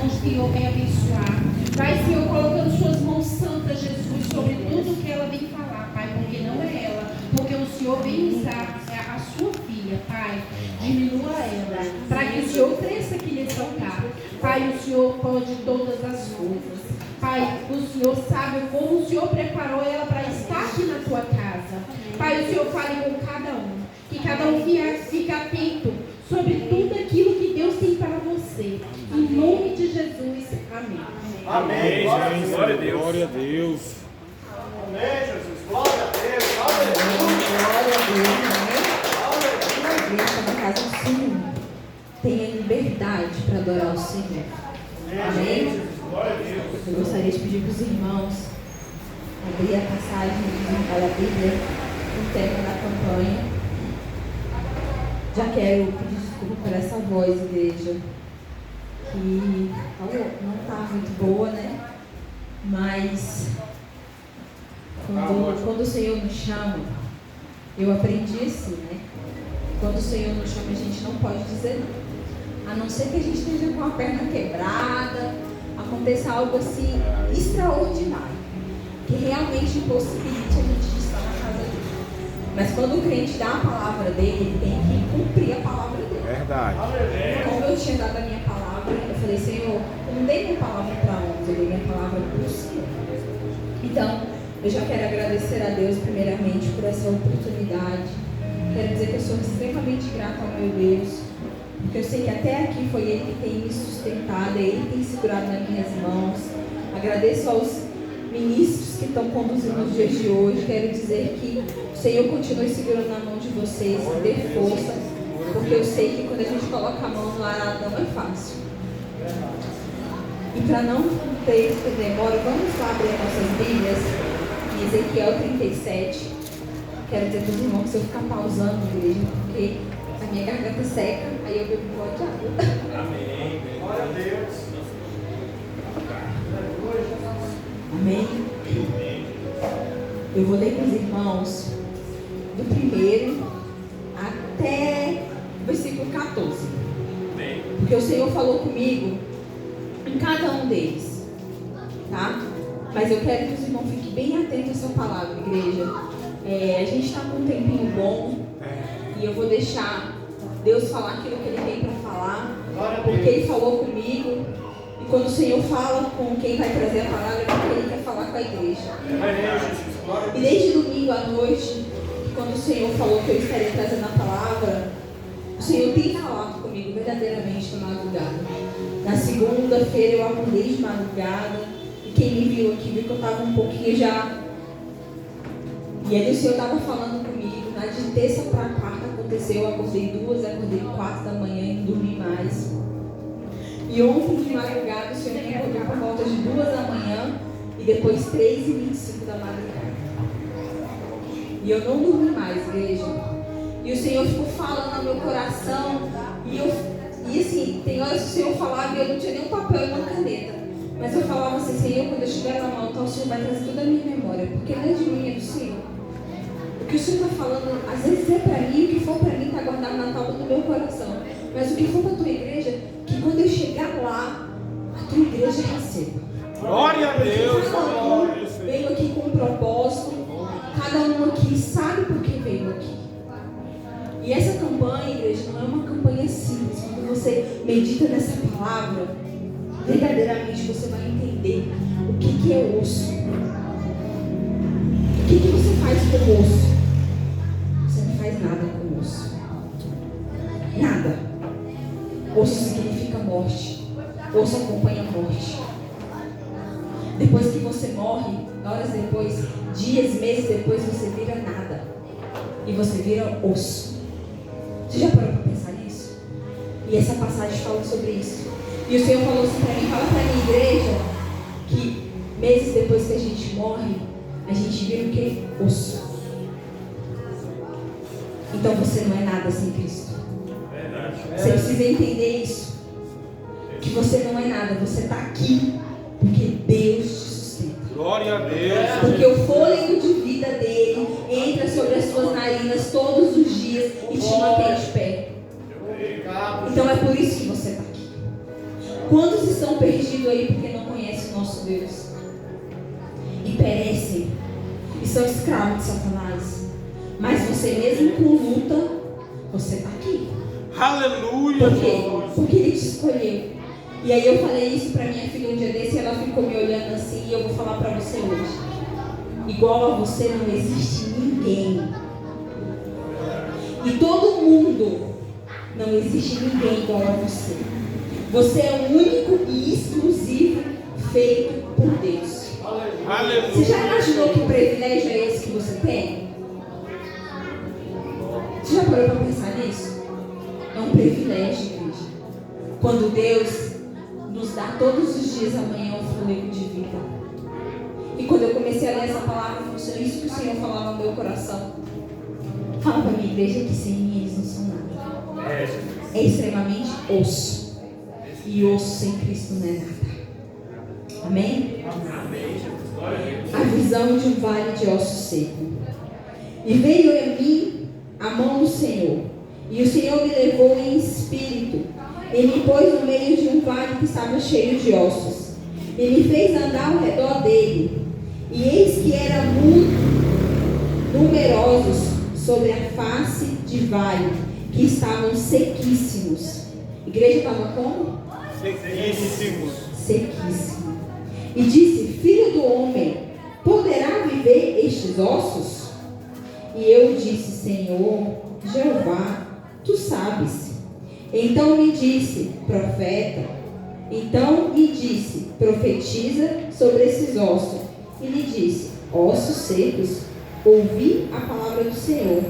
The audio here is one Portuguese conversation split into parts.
o Senhor vem abençoar. Vai, Senhor, colocando suas mãos santas, Jesus, sobre tudo que ela vem falar, Pai, porque não é ela, porque o Senhor vem usar a sua filha, Pai. Diminua ela, para que o Senhor cresça aqui nesse altar. Pai, o Senhor pode todas as coisas. Pai, o Senhor sabe como o Senhor preparou ela para estar aqui na tua casa. Pai, o Senhor fale com cada um, que cada um fique atento sobre tudo aquilo que Deus tem para você. Em nome de Jesus, amém. Amém. Glória a Deus. Glória a Deus. Amém, Jesus. Glória a Deus. Aleluia. Glória a Deus. Amém. Igreja na casa do Senhor. Tenha liberdade para adorar o Senhor. Amém. Glória a Deus. Eu gostaria de pedir para os irmãos abrir a passagem da Bíblia, o tema da campanha. Já quero pedir desculpa por essa voz, igreja, que não está muito boa, né? Mas quando o Senhor nos chama, eu aprendi assim, né? Quando o Senhor nos chama, a gente não pode dizer não. A não ser que a gente esteja com a perna quebrada, aconteça algo assim extraordinário, que realmente impossibilite a gente de estar na casa dele. Mas quando o crente dá a palavra dele, ele tem que cumprir a palavra dele. Verdade. Como eu tinha dado a minha palavra, eu falei, Senhor, eu não dei minha palavra para homens, eu dei minha palavra para o Senhor. Então, eu já quero agradecer a Deus primeiramente por essa oportunidade. Quero dizer que eu sou extremamente grata ao meu Deus, porque eu sei que até aqui foi Ele que tem me sustentado, Ele que tem segurado nas minhas mãos. Agradeço aos ministros que estão conduzindo os dias de hoje. Quero dizer que o Senhor continue segurando na mão de vocês, que dê força, porque eu sei que quando a gente coloca a mão no arado não é fácil. E para não ter demora, vamos lá abrir as nossas Bíblias em Ezequiel 37. Quero dizer para os irmãos que se eu ficar pausando, igreja, porque a minha garganta seca, aí eu bebo um pouco de água. Amém. Glória a Deus. Amém? Eu vou ler para os irmãos do primeiro até o versículo 14. Amém. Porque o Senhor falou comigo em cada um deles, tá? Mas eu quero que os irmãos fiquem bem atentos à sua palavra, igreja. A gente está com um tempinho bom e eu vou deixar Deus falar aquilo que Ele tem para falar, porque Ele falou comigo. E quando o Senhor fala com quem vai trazer a palavra, é porque Ele quer falar com a igreja. E desde domingo à noite, quando o Senhor falou que eu estaria trazendo a palavra, o Senhor tem falado comigo verdadeiramente na madrugada. Na segunda-feira eu acordei de madrugada, e quem me viu aqui viu que eu estava um pouquinho já. E aí o Senhor estava falando comigo. Na de terça para quarta aconteceu, eu acordei 2, acordei 4 da manhã e não dormi mais. E ontem de madrugada o Senhor me acordou por volta de 2 da manhã e depois 3h25 da madrugada. E eu não dormi mais, igreja. E o Senhor ficou falando no meu coração. E assim, tem horas que o Senhor falava e eu não tinha nenhum papel e uma caneta. Mas eu falava assim, Senhor, quando eu estiver lá no altar, o Senhor vai trazer toda a minha memória. Porque não é de mim, é do Senhor. O que o Senhor está falando, às vezes é para mim, o que for para mim está guardado na tábua do meu coração. Mas o que for para a tua igreja, que quando eu chegar lá, a tua igreja receba. Glória a Deus. Cada um veio aqui com um propósito. Cada um aqui sabe por que veio aqui. E essa campanha, igreja, não é uma campanha simples. Quando você medita nessa palavra, verdadeiramente você vai entender o que é osso. O que você faz com o osso? Você não faz nada com o osso. Nada. Osso significa morte. Osso acompanha a morte. Depois que você morre, horas depois, dias, meses depois, você vira nada. E você vira osso. Você já parou para pensar nisso? E essa passagem fala sobre isso. E o Senhor falou assim para mim, fala para a minha igreja, que meses depois que a gente morre, a gente vira o quê? Osso. Então você não é nada sem Cristo. Você precisa entender isso. Que você não é nada, você está aqui porque Deus te sustenta. Glória a Deus. Porque o fôlego de vida dele entra sobre as suas narinas todos os dias e te mantém de pé. Então é por isso que você está aqui. Quantos estão perdidos aí porque não conhecem o nosso Deus. E perecem. E são escravos de Satanás. Mas você mesmo com luta, você está aqui. Aleluia. Por quê? Porque Ele te escolheu. E aí eu falei isso para minha filha um dia desse e ela ficou me olhando assim, e eu vou falar para você hoje. Igual a você não existe ninguém. E todo mundo, não existe ninguém igual a você. Você é o único e exclusivo feito por Deus. Aleluia. Você já imaginou que privilégio é esse que você tem? Você já parou para pensar nisso? É um privilégio, igreja. Quando Deus nos dá todos os dias amanhã um fôlego de vida. E quando eu comecei a ler essa palavra, foi isso que o Senhor falava no meu coração. Fala para a minha igreja que sem mim eles não são nada. É extremamente osso. E osso sem Cristo não é nada. Amém? A visão de um vale de osso seco. E veio a mim a mão do Senhor. E o Senhor me levou em espírito. E me pôs no meio de um vale que estava cheio de ossos. E me fez andar ao redor dele. E eis que eram muito numerosos sobre a face de vale, que estavam sequíssimos. A igreja estava como? Sequíssimos. Sequíssimo. E disse: Filho do homem, poderá viver estes ossos? E eu disse: Senhor, Jeová, tu sabes. Então me disse: profetiza sobre esses ossos. E lhe disse: ossos secos, ouvi a palavra do Senhor.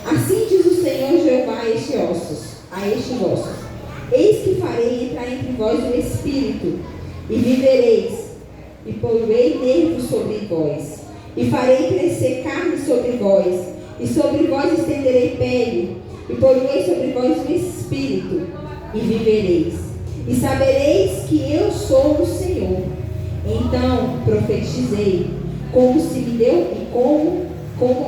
Assim diz o Senhor Jeová a estes ossos: eis que farei entrar entre vós o Espírito, e vivereis, e porei nervos sobre vós, e farei crescer carne sobre vós, e sobre vós estenderei pele, e porei sobre vós o Espírito, e vivereis, e sabereis que eu sou o Senhor. Então profetizei, como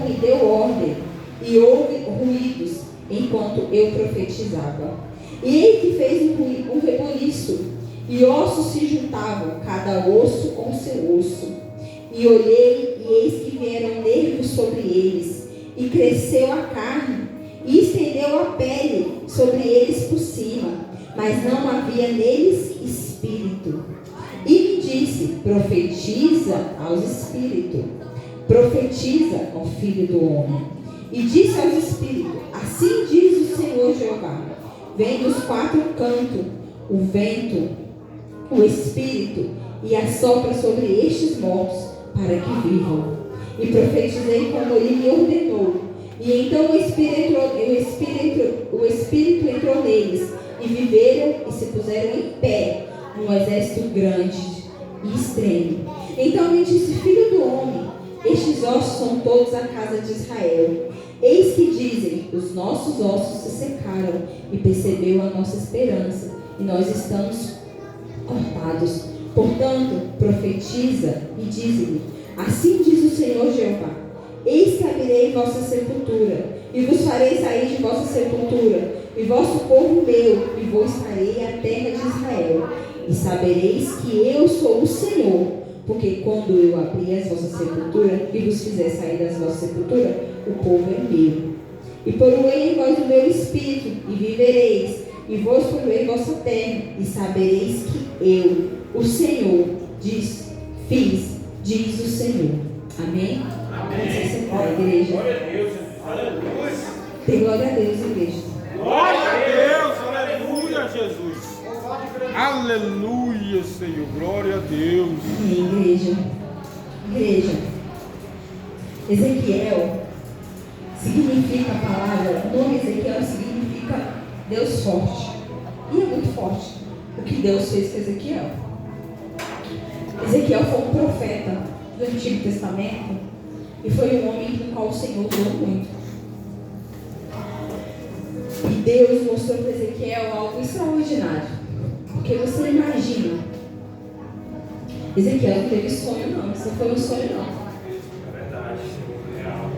me deu ordem, e houve ruídos enquanto eu profetizava. E ele que fez um reboliço, e ossos se juntavam, cada osso com seu osso. E olhei, e eis que vieram nervos sobre eles, e cresceu a carne, e estendeu a pele sobre eles por cima, mas não havia neles espírito. E me disse: profetiza aos espíritos, profetiza ao filho do homem. E disse aos espíritos: assim diz o Senhor Jeová: vem dos quatro cantos o vento, o espírito, e assopra sobre estes mortos para que vivam. E profetizei como ele me ordenou. E então o espírito entrou neles, e viveram e se puseram em pé, um exército grande e extremo. Então me disse: filho do homem, estes ossos são todos a casa de Israel. Eis que dizem: os nossos ossos se secaram, e percebeu a nossa esperança, e nós estamos cortados. Portanto, profetiza e dize-lhe: assim diz o Senhor Jeová: eis que abrirei vossa sepultura, e vos farei sair de vossa sepultura, e vosso povo meu, e vos trarei à terra de Israel. E sabereis que eu sou o Senhor, porque quando eu abrir as vossas sepulturas, e vos fizer sair das vossas sepulturas, o povo é meu. E porei em vós o meu espírito, e vivereis, e vos porei vossa terra, e sabereis que eu, o Senhor, diz o Senhor. Amém? Amém. Você pode, igreja. Glória a Deus. Aleluia. Tem glória a Deus, igreja. Glória a Deus. Aleluia, Jesus. Aleluia, Senhor. Glória a Deus. Amém, igreja. Igreja. Ezequiel significa a palavra, o nome Ezequiel significa Deus forte. E é muito forte o que Deus fez com Ezequiel. Ezequiel foi um profeta do Antigo Testamento e foi um homem com o qual o Senhor usou muito. E Deus mostrou para Ezequiel algo extraordinário. Porque você imagina, Ezequiel não teve sonho não, isso não foi um sonho não. É verdade. Real.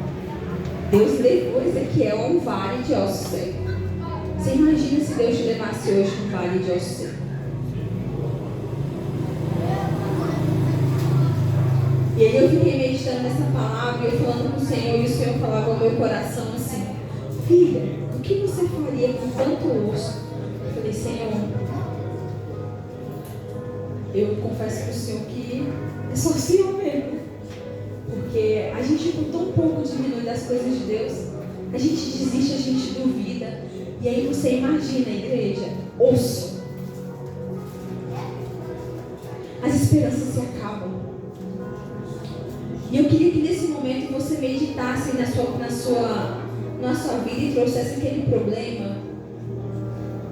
Deus levou Ezequiel a um vale de ossos secos. Você imagina se Deus te levasse hoje a um vale de ossos secos? meditando nessa palavra, eu falando com o Senhor, e o Senhor falava ao meu coração assim: filha, o que você faria com tanto osso? Eu falei: Senhor, eu confesso para o Senhor que é só o Senhor mesmo. Porque a gente com tão pouco diminui das coisas de Deus, a gente desiste, a gente duvida. E aí você imagina, igreja, osso. As esperanças se acabam. E eu queria que nesse momento você meditasse na sua vida e trouxesse aquele problema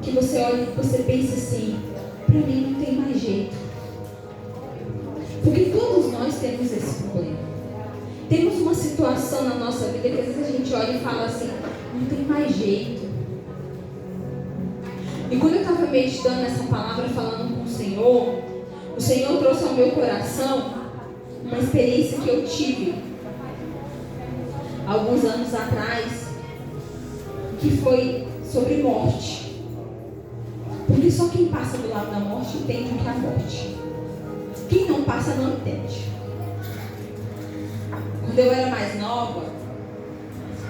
que você olha e você pensa assim: para mim não tem mais jeito. Porque todos nós temos esse problema. Temos uma situação na nossa vida que às vezes a gente olha e fala assim: não tem mais jeito. E quando eu estava meditando nessa palavra, falando com o Senhor trouxe ao meu coração uma experiência que eu tive alguns anos atrás, que foi sobre morte. Porque só quem passa do lado da morte entende o que é a morte. Quem não passa não entende. Quando eu era mais nova,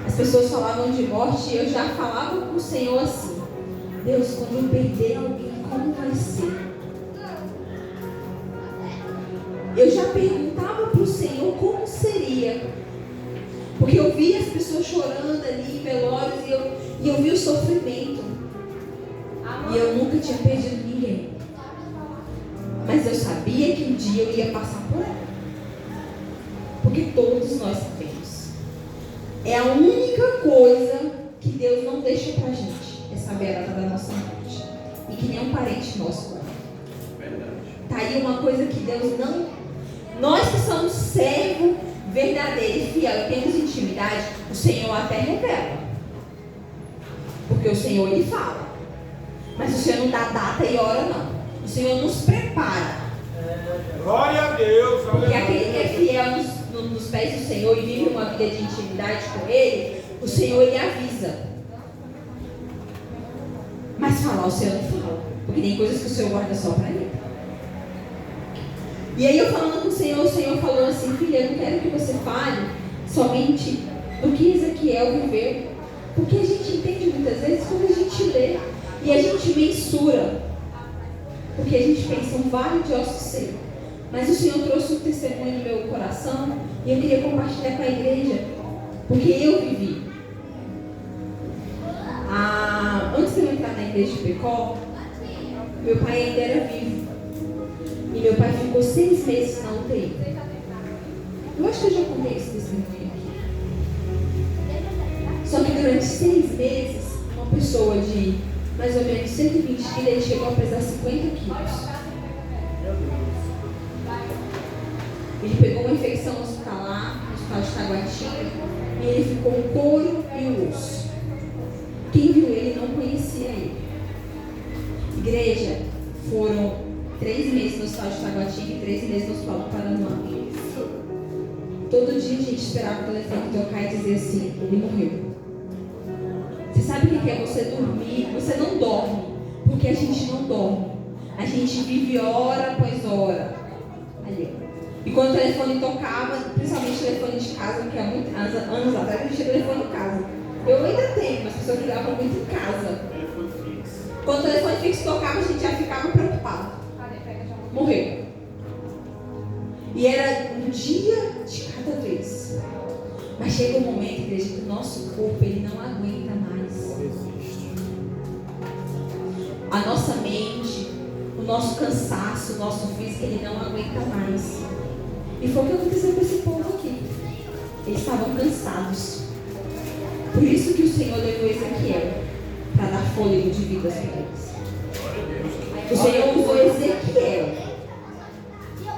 as pessoas falavam de morte e eu já falava com o Senhor assim: Deus, quando eu perder alguém, como vai ser? Eu já perguntava para o Senhor como seria. Porque eu via as pessoas chorando ali em velórios e eu via o sofrimento. E eu nunca tinha perdido ninguém. Mas eu sabia que um dia eu ia passar por ela. Porque todos nós sabemos. É a única coisa que Deus não deixa pra gente, é saber a data da nossa morte. E que nenhum parente nosso vai. Tá aí uma coisa que Deus não... Nós que somos servo verdadeiro e fiel e temos intimidade, o Senhor até revela. Porque o Senhor, Ele fala. Mas o Senhor não dá data e hora, não. O Senhor nos prepara. Glória a Deus. Porque aquele que é fiel nos pés do Senhor e vive uma vida de intimidade com Ele, o Senhor, Ele avisa. Mas falar o Senhor não fala. Porque tem coisas que o Senhor guarda só para Ele. E aí eu falando com o Senhor falou assim: filha, eu não quero que você fale somente do que Ezequiel viveu. Porque a gente entende muitas vezes quando a gente lê e a gente mensura. Porque a gente pensa um vale de ossos secos. Mas o Senhor trouxe um testemunho no meu coração e eu queria compartilhar com a igreja. Porque eu vivi. Antes de eu entrar na igreja de Pecó, meu pai ainda era vivo. E meu pai ficou 6 meses na UTI. Eu acho que eu já contei esse testemunho aqui. Só que durante 6 meses, uma pessoa de mais ou menos 120 quilos, ele chegou a pesar 50 quilos. Ele pegou uma infecção hospitalar, no hospital de Taguatinga, e ele ficou o couro e o osso. Quem viu ele não conhecia ele. Igreja, foram 3 meses no hospital de Taguatinga e 3 meses no hospital do Paraná. Todo dia a gente esperava o telefone tocar e dizer assim: ele morreu. Você sabe o que é você dormir? Você não dorme, porque a gente não dorme. A gente vive hora após hora. Ali. E quando o telefone tocava, principalmente o telefone de casa, porque há muitos anos atrás a gente tinha telefone em casa. Eu ainda tenho, mas as pessoas ligavam muito em casa. Quando o telefone fixo tocava, a gente já ficava preocupado. Morreu. E era um dia de cada vez. Mas chega um momento, igreja, que o nosso corpo ele não aguenta mais. A nossa mente, o nosso cansaço, o nosso físico, ele não aguenta mais. E foi o que aconteceu com esse povo aqui. Eles estavam cansados. Por isso que o Senhor levou Ezequiel para dar fôlego de vida para eles. O Senhor usou Ezequiel.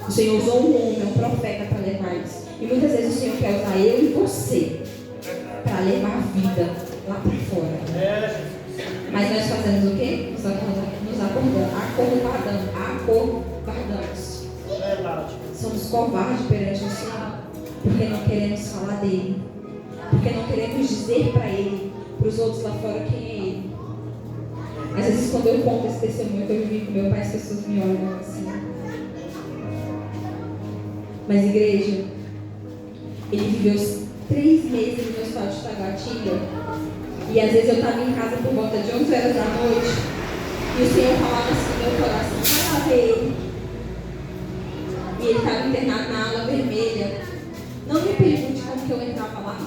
O Senhor usou um homem, um profeta para levar eles. E muitas vezes o Senhor quer usar eu e você para levar a vida lá para fora. Mas nós fazemos o quê? Nos acovardamos. Somos covardes perante o Senhor. Porque não queremos falar dele. Porque não queremos dizer para ele, para os outros lá fora, quem é ele. Às vezes quando eu conto esse testemunho que eu vivi com meu pai, as pessoas me olham assim. Mas igreja, Ele viveu 3 meses no hospital de Taguatinga. E às vezes eu estava em casa por volta de 11 horas da noite. E o Senhor falava assim no meu coração: vai lá ver ele. E ele estava internado na ala vermelha. Não me pergunte como que eu entrava lá.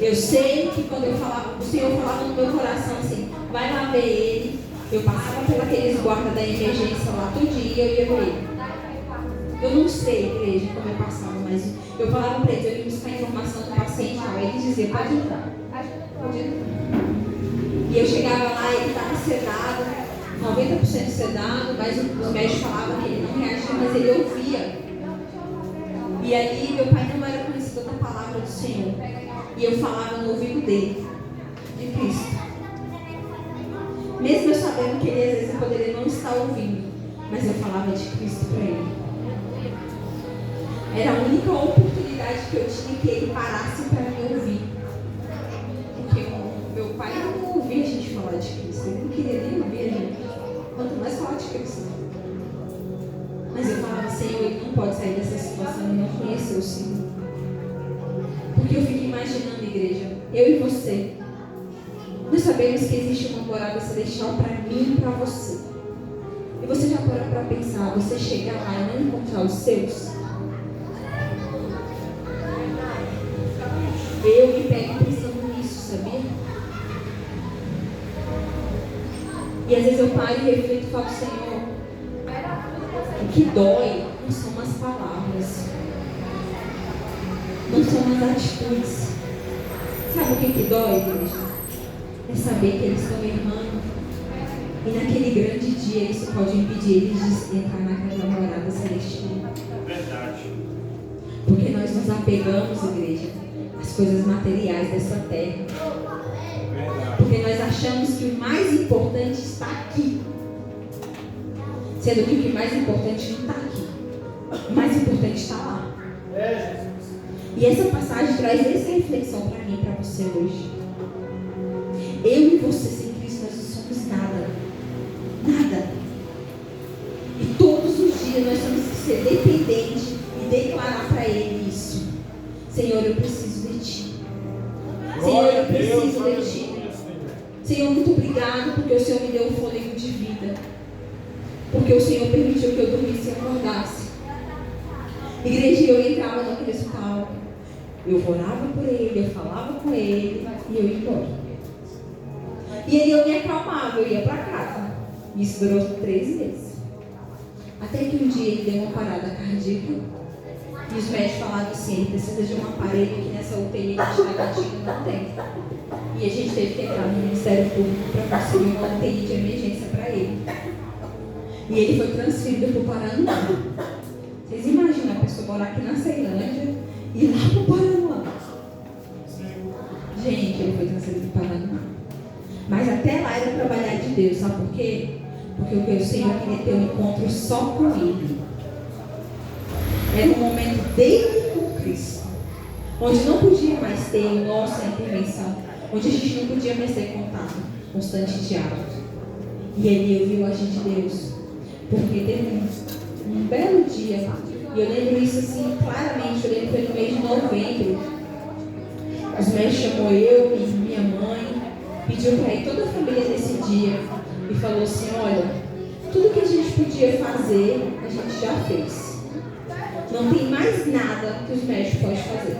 Eu sei que quando eu falava, o Senhor falava no meu coração assim: vai lá ver ele. Eu passava por aqueles guardas da emergência lá todo dia e eu ia ver ele. Eu não sei, igreja, como eu passava, mas eu falava para eles, eu ia buscar informação do paciente, aí eles diziam: pode entrar. Pode entrar. E eu chegava lá, ele estava sedado, 90% sedado, mas os médicos falavam que ele não reagia, mas ele ouvia. E ali meu pai não era conhecido da palavra do Senhor. E eu falava no ouvido dele, de Cristo. Mesmo eu sabendo que ele às vezes poderia não estar ouvindo, mas eu falava de Cristo para ele. Era a única oportunidade que eu tinha que ele parasse para me ouvir. Porque o meu pai não ouvia a gente falar de Cristo. Ele não queria nem ouvir a gente. Quanto mais falar de Cristo. Mas eu falava: Senhor, ele não pode sair dessa situação e não conhecer o Senhor. Porque eu fico imaginando, igreja, eu e você. Nós sabemos que existe uma morada celestial para mim e para você. E você já parou para pensar, você chegar lá e não encontrar os seus? Eu me pego pensando nisso, sabia? E às vezes eu paro e reflito e falo: Senhor, o que dói não são as palavras, não são as atitudes. Sabe o que dói, igreja? É saber que eles estão errando. E naquele grande dia isso pode impedir eles de entrar naquela morada celestial. Verdade. Porque nós nos apegamos, igreja, às coisas materiais dessa terra. Verdade. Porque nós achamos que o mais importante está aqui. Sendo que o que mais importante não está aqui. O mais importante está lá. E essa passagem traz essa reflexão para mim e para você hoje. Eu e você sem Cristo, nós não somos nada. Nada. E todos os dias nós temos que ser dependentes e declarar para Ele isso. Senhor, eu preciso de Ti. Senhor, eu preciso de Ti. Senhor, muito obrigado porque o Senhor me deu um fôlego de vida. Porque o Senhor permitiu que eu dormisse e acordasse. Igreja, eu entrava no hospital. Eu orava por Ele, eu falava com Ele e eu ia embora. E aí eu me acalmava, eu ia para casa. Isso durou 3 meses. Até que um dia ele deu uma parada cardíaca. E os médicos falaram assim: ele precisa de um aparelho que nessa UTI de Taguatinga não tem. E a gente teve que entrar no Ministério Público para conseguir uma UTI de emergência para ele. E ele foi transferido para o Paraná. Vocês imaginam a pessoa morar aqui na Ceilândia e ir lá para o Paraná? Gente, ele foi transferido para o Paraná. Mas até lá era trabalhar de Deus, sabe por quê? Porque o Senhor queria ter um encontro só com Ele. Era um momento dele com Cristo, onde não podia mais ter nossa intervenção, onde a gente não podia mais ter contato constante e diálogo. E ele ouviu a gente de Deus, porque teve um belo dia, e eu lembro isso assim claramente. Eu lembro que foi no mês de novembro. Os médicos chamou eu e minha mãe, pediu para ir toda a família nesse dia e falou assim: olha, tudo que a gente podia fazer, a gente já fez. Não tem mais nada que os médicos podem fazer.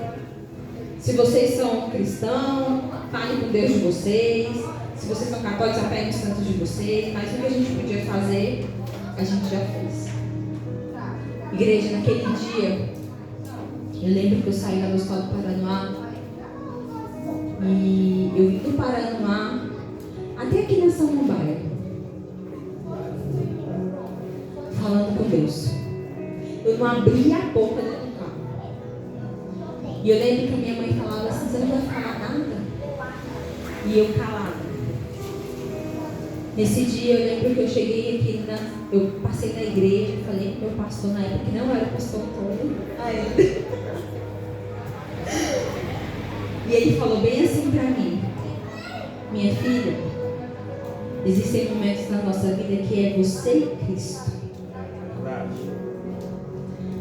Se vocês são cristãos, falem com Deus de vocês. Se vocês são católicos, apeguem os santos de vocês. Mas o que a gente podia fazer, a gente já fez. Igreja, naquele dia, eu lembro que eu saí lá do Hospital do Paranoá. E eu vim do Paranoá até aqui na Samambaia, falando com Deus. Eu não abria a boca dentro do carro. E eu lembro que a minha mãe falava assim: você não vai falar nada? E eu calada. Nesse dia eu lembro que eu cheguei aqui, eu passei na igreja e falei com o meu pastor na época, que não era o pastor Antônio ainda. E ele falou bem assim para mim: minha filha, existem momentos na nossa vida que é você e Cristo.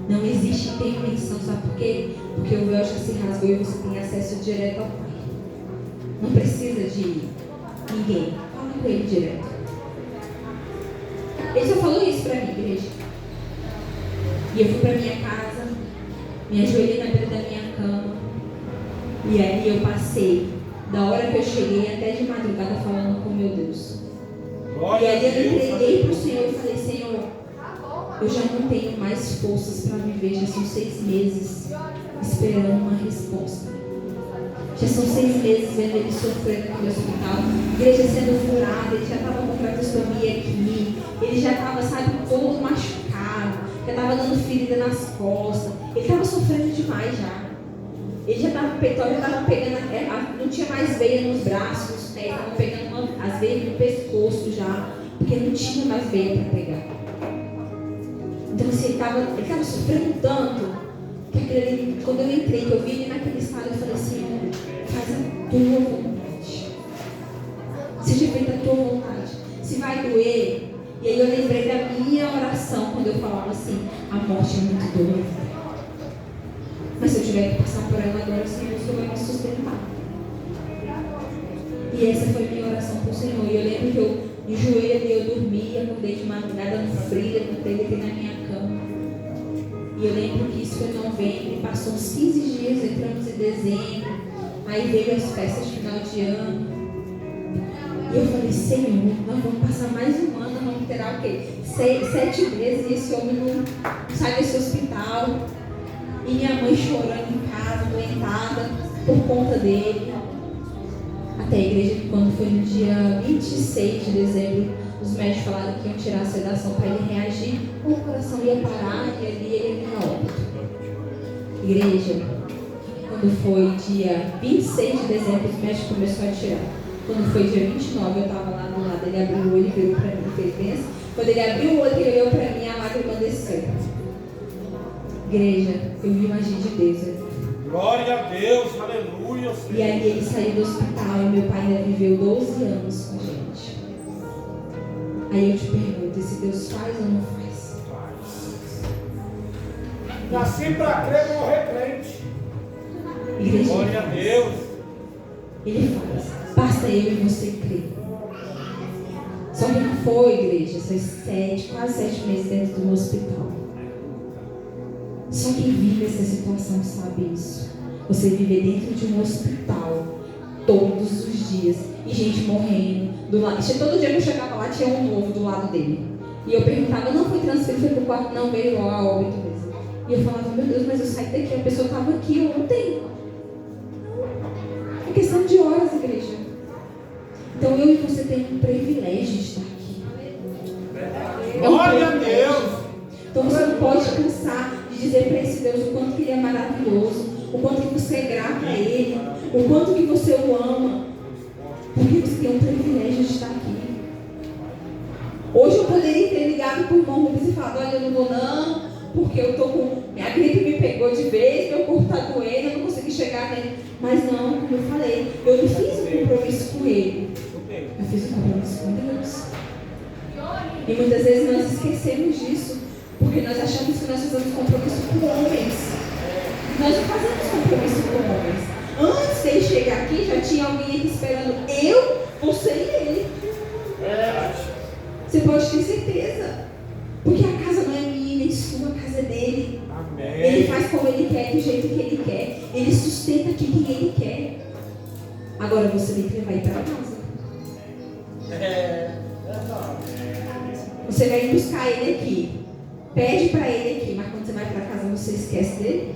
Não existe intervenção, sabe por quê? Porque o véu já se rasgou e você tem acesso direto ao Pai. Não precisa de ninguém. Fala com Ele direto. Ele só falou isso pra mim, igreja. E eu fui pra minha casa, me ajoelhei na beira da minha cama. E aí eu passei, da hora que eu cheguei até de madrugada falando com meu Deus. E aí eu entreguei pro Senhor e falei, Senhor, eu já não tenho mais forças para viver, já são 6 meses esperando uma resposta. Já são 6 meses vendo ele sofrendo aqui no hospital, igreja sendo furada, ele já estava com traqueostomia aqui, ele já estava, sabe, todo machucado, já estava dando ferida nas costas, ele estava sofrendo demais já. Ele já estava peitando, já estava pegando, não tinha mais veia nos braços, nos pés, estava pegando as veias no pescoço já, porque não tinha mais veia para pegar. Então assim, ele estava sofrendo tanto, que aquele, quando eu entrei, que eu vi ele naquele estado, eu falei, Senhor, faz a tua vontade. Seja feita a tua vontade. Se vai doer, e aí eu lembrei da minha oração, quando eu falava assim, a morte é muito doida. Mas se eu tiver que passar por ela agora, o Senhor vai me sustentar. E essa foi a minha oração para o Senhor. E eu lembro que eu enjoelhei, eu dormia, acordei de madrugada no frio, deitei na minha cama. E eu lembro que isso foi em novembro, passou uns 15 dias, entramos em dezembro. Aí veio as festas de final de ano. E eu falei, Senhor, nós vamos passar mais um ano, vamos ter o quê? 7 meses e esse homem não sai desse hospital. E minha mãe chorando em casa, doentada, por conta dele. Até a igreja, que quando foi no dia 26 de dezembro, os médicos falaram que iam tirar a sedação para ele reagir, o coração ia parar e ali ele ia a óbito. Igreja, quando foi dia 26 de dezembro, os médicos começaram a tirar. Quando foi dia 29, eu estava lá do lado, ele abriu o olho e virou para mim, fez bem assim. Quando ele abriu o olho e olhou para mim, a lágrima desceu. Igreja, eu vi uma agir de Deus. Glória a Deus, aleluia. E aí ele saiu do hospital e meu pai ainda viveu 12 anos com a gente. Aí eu te pergunto, esse Deus faz ou não faz? Nasci para crer, morrer crente. Igreja, Glória a Deus. Ele faz. Basta eu e você crer. Só que não foi, igreja, foi quase 7 meses dentro do hospital. Só quem vive essa situação sabe isso. Você viver dentro de um hospital todos os dias e gente morrendo do lado. Todo dia que eu chegava lá tinha um novo do lado dele. E eu perguntava, não foi transferido, foi pro quarto, não, veio lá a óbito mesmo. E eu falava, meu Deus, mas eu saí daqui, a pessoa estava aqui ontem. É questão de horas, igreja. Então eu e você temos um privilégio de estar aqui. Glória a Deus. Então você não pode cansar de dizer para esse Deus o quanto que Ele é maravilhoso, o quanto que você é grato a Ele, o quanto que você o ama, porque você tem um privilégio de estar aqui. Hoje eu poderia ter ligado para o irmão Rubens e falado, olha, eu não vou não, porque eu estou com... minha gripe me pegou de vez, meu corpo está doendo, eu não consegui chegar nele. Mas não, como eu falei, eu não fiz um compromisso com Ele, eu fiz um compromisso com Deus. E muitas vezes nós esquecemos disso, porque nós achamos que nós fazemos compromisso com homens. Nós não fazemos compromisso com homens. Antes dele chegar aqui, já tinha alguém aqui esperando eu, você e ele. Você pode ter certeza. Porque a casa não é minha, nem sua, a casa é dele. Amém. Ele faz como ele quer, do jeito que ele quer. Ele sustenta aqui quem ele quer. Agora você tem que levar ele para casa. Você vai buscar ele aqui. Pede para ele aqui, mas quando você vai para casa você esquece dele?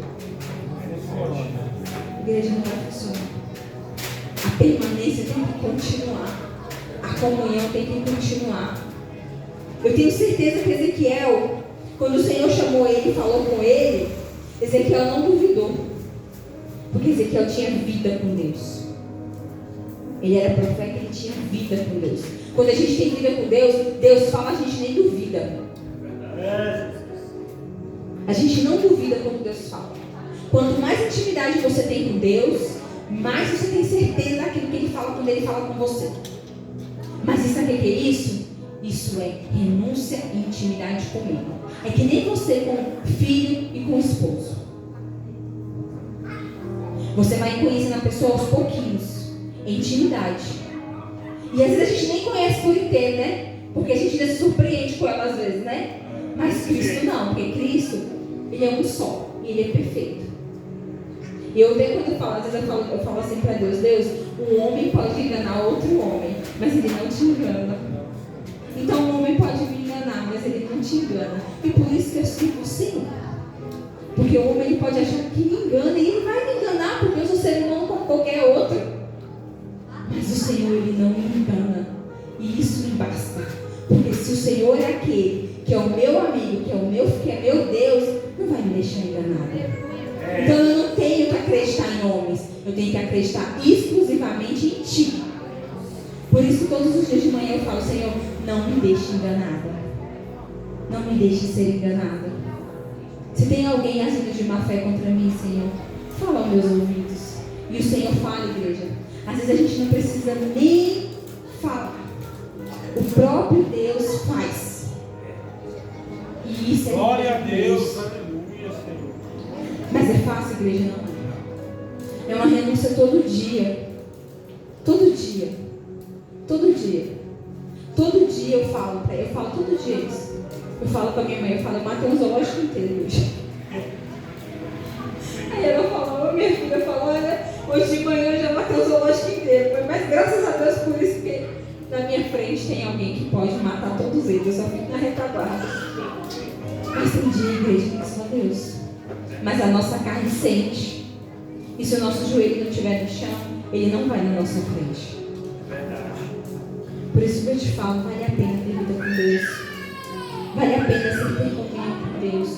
A igreja não vai funcionar. A permanência tem que continuar. A comunhão tem que continuar. Eu tenho certeza que Ezequiel, quando o Senhor chamou ele e falou com ele, Ezequiel não duvidou. Porque Ezequiel tinha vida com Deus. Ele era profeta, ele tinha vida com Deus. Quando a gente tem vida com Deus, Deus fala, a gente nem duvida. A gente não duvida quando Deus fala. Quanto mais intimidade você tem com Deus, mais você tem certeza daquilo que Ele fala quando Ele fala com você. Mas isso aqui é isso? Isso é renúncia e intimidade com Ele. É que nem você com filho e com o esposo. Você vai conhecendo a pessoa aos pouquinhos, em intimidade. E às vezes a gente nem conhece por inteiro, né? Porque a gente ainda se surpreende com ela às vezes, né? Mas Cristo não, porque Cristo, Ele é um só, e Ele é perfeito. E eu vejo quando eu falo, às vezes eu falo assim para Deus, um homem pode enganar outro homem, mas ele não te engana. Então um homem pode me enganar, mas ele não te engana. E por isso que eu sirvo o Senhor. Porque o homem ele pode achar que me engana, e ele vai me enganar, porque eu sou ser humano como qualquer outro. Mas o Senhor, Ele não me engana. E isso me basta. Porque se o Senhor é aquele que é o meu amigo, que é meu Deus, não vai me deixar enganada. Então eu não tenho que acreditar em homens, eu tenho que acreditar exclusivamente em Ti. Por isso todos os dias de manhã eu falo, Senhor, não me deixe enganada. Não me deixe ser enganada. Se tem alguém agindo de má fé contra mim, Senhor, fala aos meus ouvidos. E o Senhor fala, igreja. Às vezes a gente não precisa nem falar. O próprio Deus faz. E isso é glória a Deus, aleluia, Senhor. Mas é fácil, igreja? Não é. É uma renúncia todo dia. Todo dia. Todo dia. Todo dia eu falo todo dia isso. Eu falo com a minha mãe, eu matei um zoológico inteiro hoje. Aí ela falou, minha filha falou, olha, hoje de manhã eu já matei um zoológico inteiro. Mas graças a Deus por isso, que na minha frente tem alguém que pode matar todos eles. Eu só fico na retaguarda. Mas tem dia, igreja, que só Deus. Mas a nossa carne sente. E se o nosso joelho não estiver no chão, ele não vai na nossa frente. Por isso que eu te falo, vale a pena ter vida com Deus. Vale a pena sempre ter comunhão com Deus.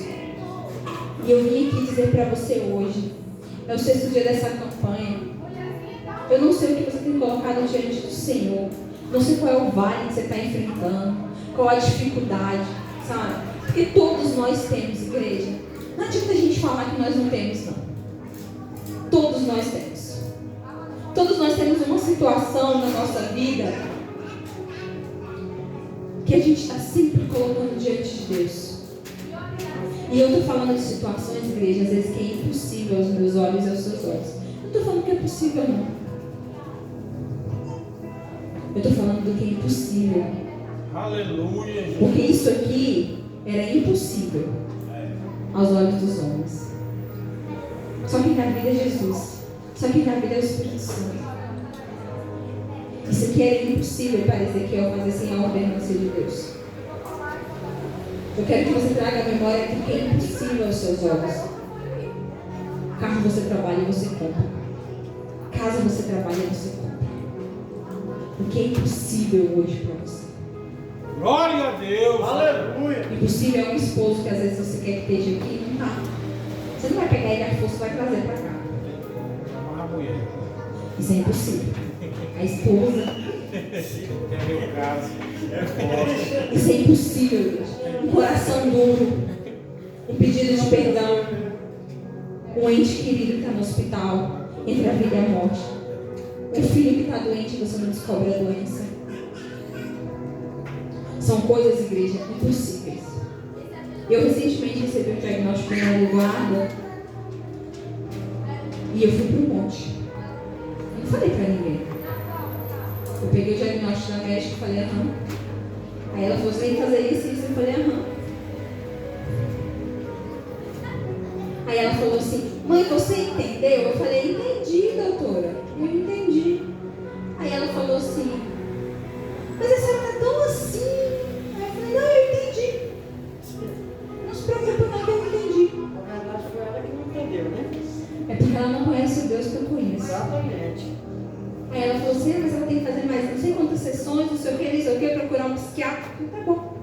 E eu vim aqui dizer para você hoje, é o 6º dia dessa campanha. Eu não sei o que você tem colocado diante do Senhor. Não sei qual é o vale que você está enfrentando, qual a dificuldade, sabe? Porque todos nós temos, igreja. Não adianta a gente falar que nós não temos, não. Todos nós temos. Todos nós temos uma situação na nossa vida que a gente está sempre colocando diante de Deus. E eu estou falando de situações, igreja, às vezes que é impossível aos meus olhos e aos seus olhos. Não estou falando que é possível, não. Eu estou falando do que é impossível. Aleluia, Jesus. Porque isso aqui era impossível aos olhos dos homens. Só quem dá vida é Jesus. Só quem dá vida é o Espírito Santo. Isso aqui era impossível para Ezequiel fazer sem a ordenança de Deus. Eu quero que você traga a memória do que é impossível aos seus olhos. Carro você trabalha e você compra. Casa você trabalha e você compra. O que é impossível hoje para você? Glória a Deus. Aleluia. Impossível é um esposo que às vezes você quer que esteja aqui e não está. Você não vai pegar ele à força e vai trazer para cá. A mulher. Isso é impossível. A esposa. É meu caso. Isso é impossível, gente. Um coração duro. Um pedido de perdão. Um ente querido que está no hospital. Entre a vida e a morte. Um filho que está doente e você não descobre a doença. São coisas, igreja, impossíveis. Eu recentemente recebi um diagnóstico na guarda. E eu fui para o monte. Eu não falei para ninguém. Eu peguei o diagnóstico da médica e falei, aham. Aí ela falou, você tem que fazer isso e isso. Eu falei, aham. Aí ela falou assim, mãe, você entendeu? Eu falei, entendi, doutora. Eu entendi. Aí ela falou assim, mas a senhora está tão assim. Aí eu falei, não, eu entendi. Não se preocupe não que eu entendi. Na verdade foi ela que não entendeu, né? É porque ela não conhece o Deus que eu conheço. Exatamente. Aí ela falou assim, mas ela tem que fazer mais não sei quantas sessões, não sei o que, procurar um psiquiatra. Eu falei, tá bom.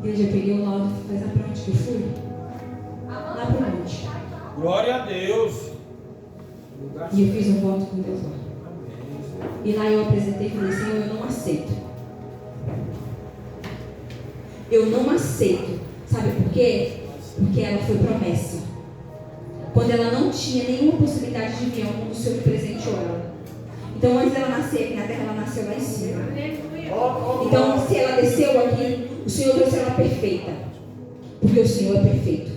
E eu já peguei o laudo e falei, pra onde que eu fui? Lá pro monte. Glória a Deus. E eu fiz um voto com Deus lá. E lá eu apresentei e falei, Senhor, eu não aceito. Eu não aceito. Sabe por quê? Porque ela foi promessa. Quando ela não tinha nenhuma possibilidade de vir ao mundo, o Senhor presenteou ela. Então, antes dela nascer aqui na terra, ela nasceu lá em cima. Então, se ela desceu aqui, o Senhor trouxe ela perfeita. Porque o Senhor é perfeito.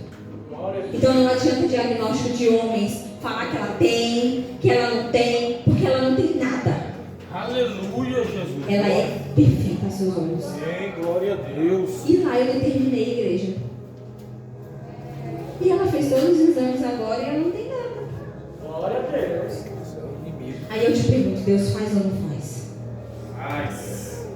Então não adianta o diagnóstico de homens falar que ela tem, que ela não tem, porque ela não tem nada. Aleluia, Jesus. Ela é perfeita aos seus olhos. Amém, glória a Deus. E lá eu determinei a igreja. E ela fez todos os exames agora e ela não tem nada. Glória a Deus. Aí eu te pergunto, Deus faz ou não faz? Faz.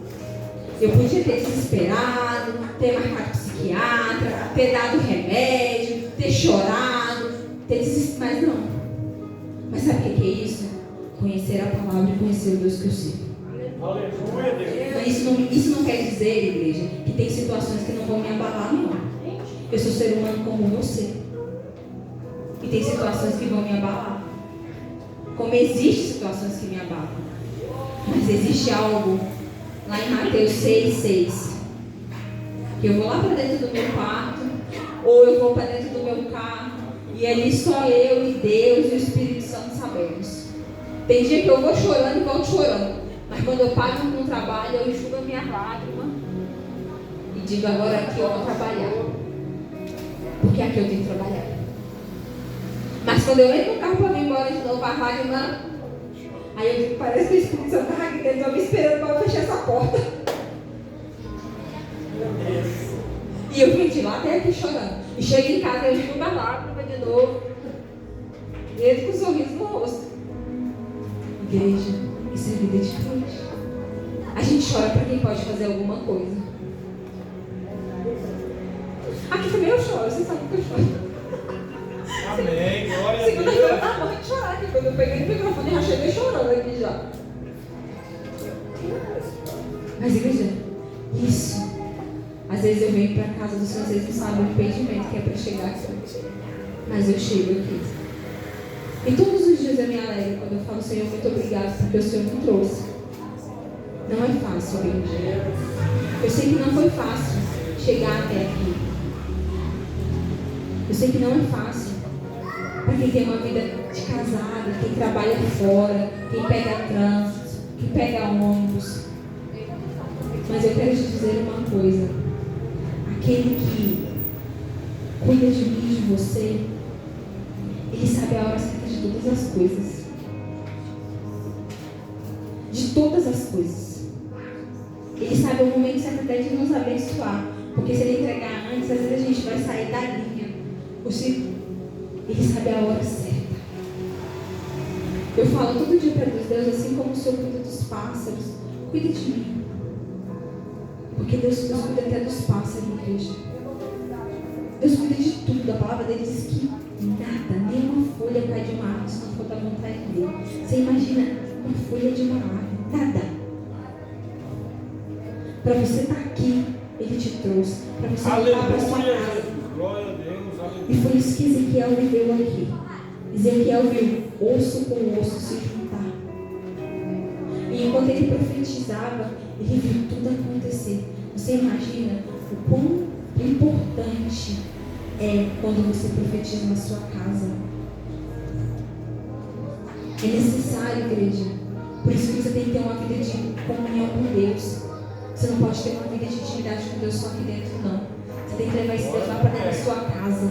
Eu podia ter desesperado, ter marcado psiquiatra, ter dado remédio, ter chorado, ter desesperado, mas não. Mas sabe o que é isso? Conhecer a palavra e conhecer o Deus que eu sirvo. Aleluia, Deus. Mas isso não quer dizer, igreja, que tem situações que não vão me abalar, não. Eu sou ser humano como você. E tem situações que vão me abalar. Como existem situações que me abalam. Mas existe algo lá em Mateus 6,6. Que eu vou lá para dentro do meu quarto, ou eu vou para dentro do meu carro, e ali só eu e Deus e o Espírito Santo sabemos. Tem dia que eu vou chorando e volto chorando. Mas quando eu paro no trabalho, eu enxugo a minha lágrima e digo, agora aqui eu vou trabalhar. Porque aqui eu tenho que trabalhar. Mas quando eu entro no carro para vir embora de novo, a lágrima, aí eu digo, parece que o Espírito Santo está aqui dentro, me esperando para eu fechar essa porta. E eu vim de lá até aqui chorando. E chego em casa, eu enxugo a lágrima de novo. E entro com um sorriso no rosto. Igreja, isso é vida de crente. A gente chora para quem pode fazer alguma coisa. Aqui também eu choro, vocês sabem que eu choro. Amém, glória a Segunda-feira eu Deus. tava morrendo de chorar aqui. Quando eu peguei o microfone, já cheguei chorando aqui já. Mas igreja, isso. Às vezes eu venho para casa dos senhores, vocês não sabem o impedimento que é para chegar aqui. Mas eu chego aqui. E todos os dias eu me alegro quando eu falo, Senhor, muito obrigado, porque o Senhor me trouxe. Não é fácil, igreja. Eu sei que não foi fácil chegar até aqui. Eu sei que não é fácil. Para quem tem uma vida de casado, quem trabalha fora, quem pega trânsito, quem pega ônibus. Mas eu quero te dizer uma coisa. Aquele que cuida de mim e de você, ele sabe a hora certa de todas as coisas. De todas as coisas. Ele sabe o momento certo até de nos abençoar. Porque se ele entregar antes, às vezes a gente vai sair da linha. Ele sabe a hora certa. Eu falo todo dia para Deus, assim como o Senhor cuida dos pássaros, cuida de mim. Porque Deus cuida até dos pássaros, igreja. Deus cuida de tudo. A palavra dele diz que nada, nenhuma folha cai de uma árvore se não for da vontade dele. Você imagina uma folha de uma árvore? Nada. Para você estar aqui, ele te trouxe. Para você voltar para sua casa. Glória a Deus, aleluia. E foi isso que Ezequiel viveu aqui. Ezequiel viu osso com osso se juntar. E enquanto ele profetizava, ele viu tudo acontecer. Você imagina o quão importante é quando você profetiza na sua casa. É necessário, igreja. Por isso que você tem que ter uma vida de comunhão com Deus. Você não pode ter uma vida de intimidade com Deus só aqui dentro, não. Você tem que levar esse Deus lá para dentro da sua casa.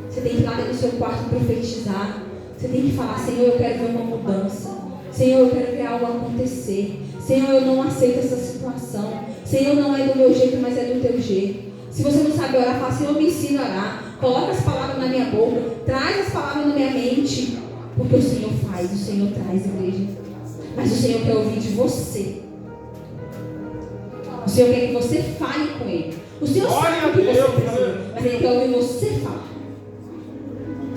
Você tem que ir lá dentro do seu quarto profetizar. Você tem que falar, Senhor, eu quero ver uma mudança. Senhor, eu quero ver algo acontecer. Senhor, eu não aceito essa situação. Senhor, não é do meu jeito, mas é do teu jeito. Se você não sabe orar, fala, Senhor, me ensina a orar. Coloca as palavras na minha boca. Traz as palavras na minha mente. Porque o Senhor faz, o Senhor traz, igreja. Mas o Senhor quer ouvir de você. O Senhor quer que você fale com Ele. O Senhor sabe o que você precisa, mas Ele quer ouvir você falar.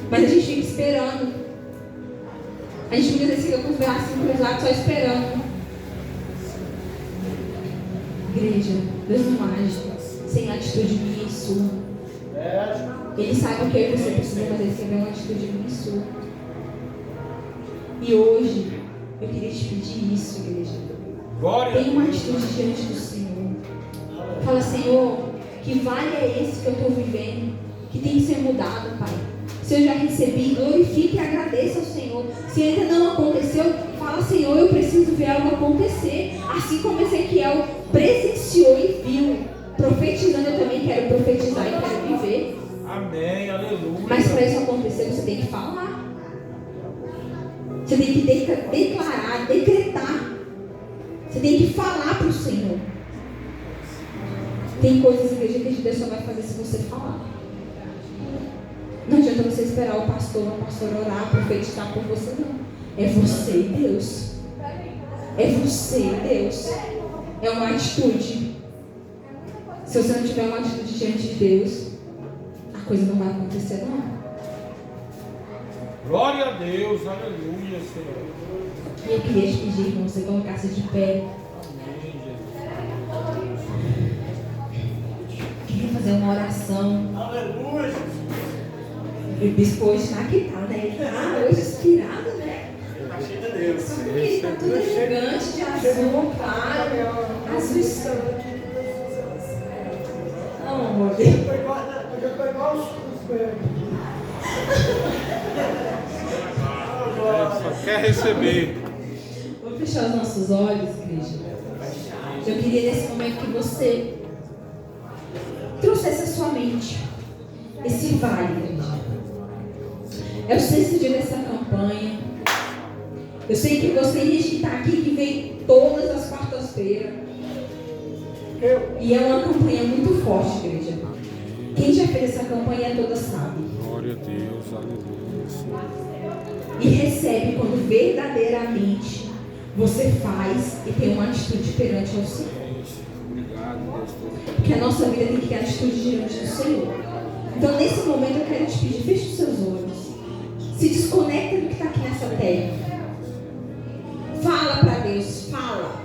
Mas a gente fica esperando. A gente muitas vezes fica com os braços cruzados só esperando. Igreja, Deus não age sem atitude minha e sua. Ele sabe o que eu e você precisa, mas Ele quer ver uma atitude minha e sua. E hoje, eu queria te pedir isso, igreja. Tenha uma atitude diante do Senhor. Fala, Senhor, que vale é esse que eu estou vivendo, que tem que ser mudado, Pai. Se eu já recebi, glorifique e agradeça ao Senhor. Se ainda não aconteceu, fala, Senhor, eu preciso ver algo acontecer. Assim como Ezequiel presenciou e viu, profetizando, eu também quero profetizar e quero viver. Amém, aleluia. Mas para isso acontecer, você tem que falar. Você tem que declarar, decretar. Você tem que falar para o Senhor. Tem coisas, igreja, que Deus só vai fazer se você falar. Não adianta você esperar o pastor orar, profetizar por você, não. É você e Deus. É você e Deus. É uma atitude. Se você não tiver uma atitude diante de Deus, a coisa não vai acontecer, não. Glória a Deus, aleluia, Senhor. E eu queria te pedir que você colocasse de pé. Amém, Queria fazer uma oração. Aleluia, Jesus. E o bispo hoje está aqui, tá, né? Ele tá hoje inspirado, né? Está cheio de Deus. Só porque ele tá tudo elegante, de azul, claro. Azul escuro. Não, amor. Só quer receber. Vamos fechar os nossos olhos, igreja. Eu queria nesse momento que você trouxesse a sua mente esse vale, igreja. É o 6º dia dessa campanha. Eu sei que você está aqui, que vem todas as quartas-feiras. E é uma campanha muito forte, igreja. Quem já fez essa campanha toda sabe. Glória a Deus, aleluia, Senhor. E recebe quando verdadeiramente você faz e tem uma atitude perante ao Senhor. Obrigado, Deus. Porque a nossa vida tem que ter atitude diante do Senhor. Então, nesse momento, eu quero te pedir, feche os seus olhos. Se desconecta do que está aqui nessa terra. Fala para Deus, fala.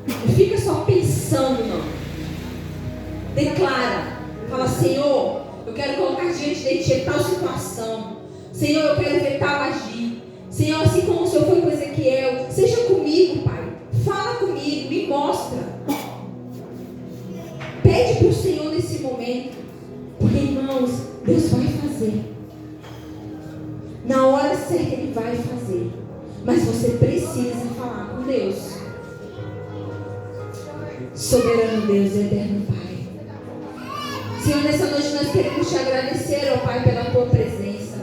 Não fica só pensando, não. Declara. Fala, Senhor, eu quero colocar diante de Ti tal situação. Senhor, eu quero ver tal agir. Senhor, assim como o Senhor foi com Ezequiel, seja comigo, Pai. Fala comigo, me mostra. Pede para o Senhor nesse momento. Porque, irmãos, Deus vai fazer. Na hora certa Ele vai fazer. Mas você precisa falar com Deus. Soberano Deus, eterno Pai. Senhor, nessa noite nós queremos te agradecer, ó Pai, pela Tua presença.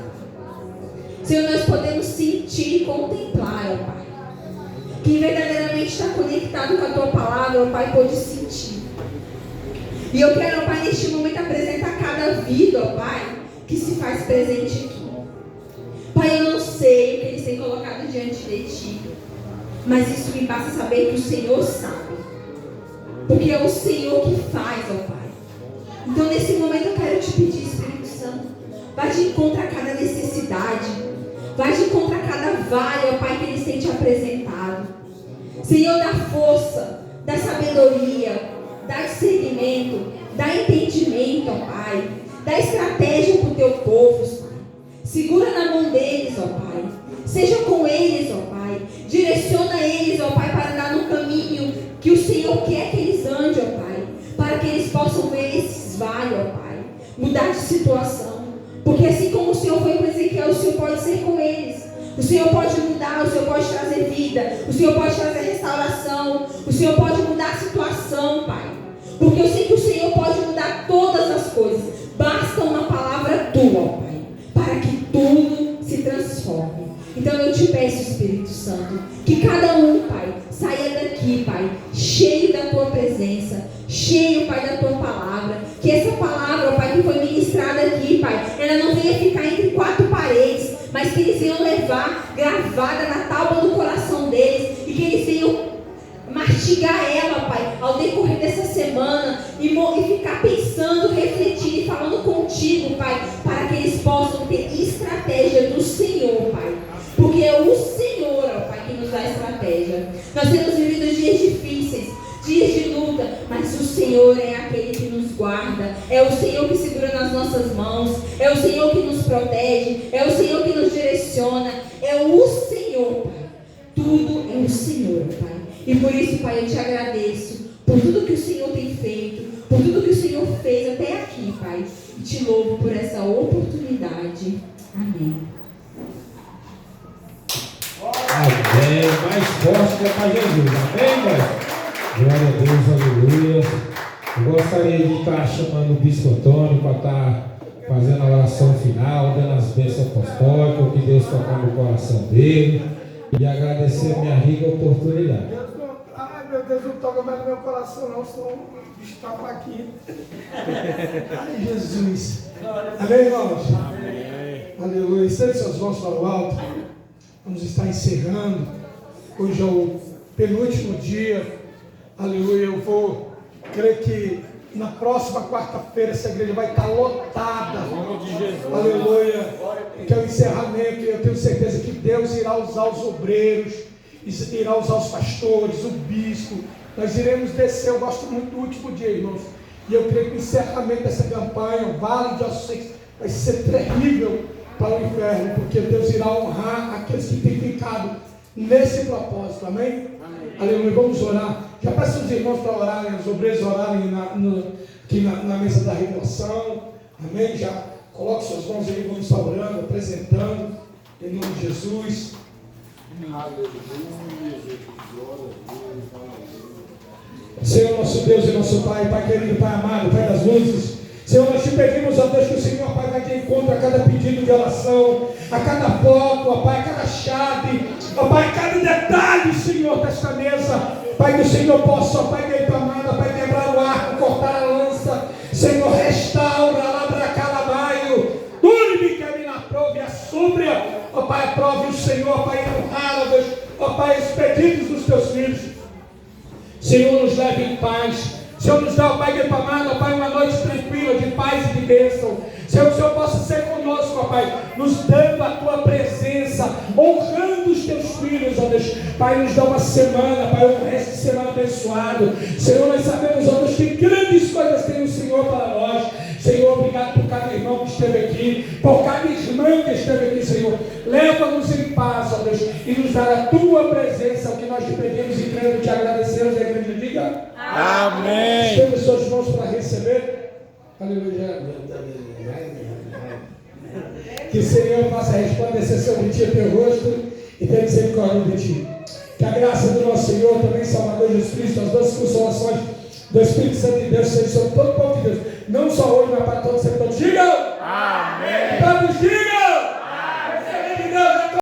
Senhor, nós podemos sentir e contemplar, ó Pai. Quem verdadeiramente está conectado com a Tua palavra, ó Pai, pode sentir. E eu quero, ó Pai, neste momento apresentar cada vida, ó Pai, que se faz presente aqui. Pai, eu não sei o que eles têm colocado diante de Ti, mas isso me basta saber que o Senhor sabe. Porque é o Senhor que faz, ó Pai. Então, nesse momento, eu quero te pedir, Espírito Santo, vai de encontro a cada necessidade, vai de encontro a cada vale, ó Pai, que eles têm te apresentado. Senhor, dá força, dá sabedoria, dá discernimento, dá entendimento, ó Pai, dá estratégia para o teu povo, Pai. Segura na mão deles, ó Pai. Seja com eles, ó Pai. Direciona eles, ó Pai, para andar no caminho que o Senhor quer que eles andem, ó Pai. Para que eles possam ver esses vales, ó Pai. Mudar de situação. Porque assim como o Senhor foi com Ezequiel, o Senhor pode ser com eles. O Senhor pode mudar, o Senhor pode trazer vida. O Senhor pode trazer restauração. O Senhor pode mudar a situação, Pai. Porque eu sei que o Senhor pode mudar todas as coisas. Basta uma palavra tua, ó Pai, para que tudo se transforme. Então eu te peço, Espírito Santo, que cada um, Pai, saia daqui, Pai, cheio da Tua presença, cheio, Pai, da Tua palavra. Que essa palavra, Pai, que foi ministrada aqui, Pai, ela não venha ficar entre quatro paredes, mas que eles venham levar gravada na tábua do coração deles, e que eles venham mastigar ela, Pai, ao decorrer dessa semana, e ficar pensando, refletindo e falando contigo, Pai, para que eles possam ter estratégia do Senhor, Pai. Porque é o Senhor, ó Pai, que nos dá estratégia. Nós temos vivido dias difíceis, dias de luta, mas o Senhor é aquele que nos guarda, é o Senhor que segura nas nossas mãos, é o Senhor que nos protege, é o Senhor que nos direciona, é o Senhor, Pai. Tudo é o Senhor, Pai. E por isso, Pai, eu te agradeço por tudo que o Senhor tem feito, por tudo que o Senhor fez até aqui, Pai. E te louvo por essa oportunidade. Amém. Amém. Mais forte que é para Jesus. Amém, Pai? Glória a Deus, aleluia. Eu gostaria de estar chamando o Bispo Antônio para estar fazendo a oração final, dando as bênçãos apostólicas, que Deus tocar no coração dele, e agradecer a minha rica oportunidade. Ai meu Deus, não toca mais no meu coração não, senão o bicho está aqui. Ai Jesus. Amém, irmãos? Amém. Aleluia. Estende suas mãos para o alto. Vamos estar encerrando. Hoje é o penúltimo dia. Aleluia. Eu vou crer que na próxima quarta-feira essa igreja vai estar lotada. Em nome de Jesus. Aleluia. Que é o encerramento. Eu tenho certeza que Deus irá usar os obreiros, irá usar os pastores, o bispo. Nós iremos descer. Eu gosto muito do último dia, irmãos. E eu creio que o encerramento dessa campanha, o Vale de Ossos, vai ser terrível para o inferno, porque Deus irá honrar aqueles que têm ficado nesse propósito. Amém? Amém. Aleluia. Vamos orar. Já peço os irmãos para orarem, os obreiros orarem aqui na mesa da revelação. Amém? Já coloque suas mãos aí, vamos estar orando, apresentando, em nome de Jesus. Senhor nosso Deus e nosso Pai, Pai querido, Pai amado, Pai das luzes, Senhor, nós te pedimos, ó Deus, que o Senhor, Pai, vai de encontro a cada pedido de oração, a cada foto, ó Pai, a cada chave, ó Pai, a cada detalhe, Senhor, desta mesa, Pai, que o Senhor possa, ó Pai, querido, amado, Pai, quebrar o arco, cortar a lança, Senhor, restaura, labra calabaio, turme que a mina prove a súbria, ó Pai, aprove o Senhor, ó Pai, honrar, ó Deus, ó Pai, os pedidos dos teus filhos. Senhor, nos leve em paz. Senhor, nos dá, ó Pai, querido amado, ó Pai, uma noite tranquila, de paz e de bênção. Senhor, que o Senhor possa ser conosco, ó Pai, nos dando a Tua presença, honrando os Teus filhos, ó Deus. Pai, nos dá uma semana, Pai, um resto de semana abençoado. Senhor, nós sabemos, ó Deus, que grandes coisas tem o Senhor para nós. Senhor, obrigado por cada irmão que esteve aqui, por cada irmã que esteve aqui, Senhor. Leva-nos em paz, ó Deus, e nos dá a Tua presença, o que nós te pedimos e crendo te agradecemos. A igreja diga amém. Estende suas mãos para receber. Aleluia. Que o Senhor faça resplandecer sobre ti o teu rosto e tenha misericórdia de ti. Que a graça do nosso Senhor, também Salvador Jesus Cristo, as doces consolações do Espírito Santo de Deus seja sobre todo o povo de Deus, não só hoje, mas para todos sempre.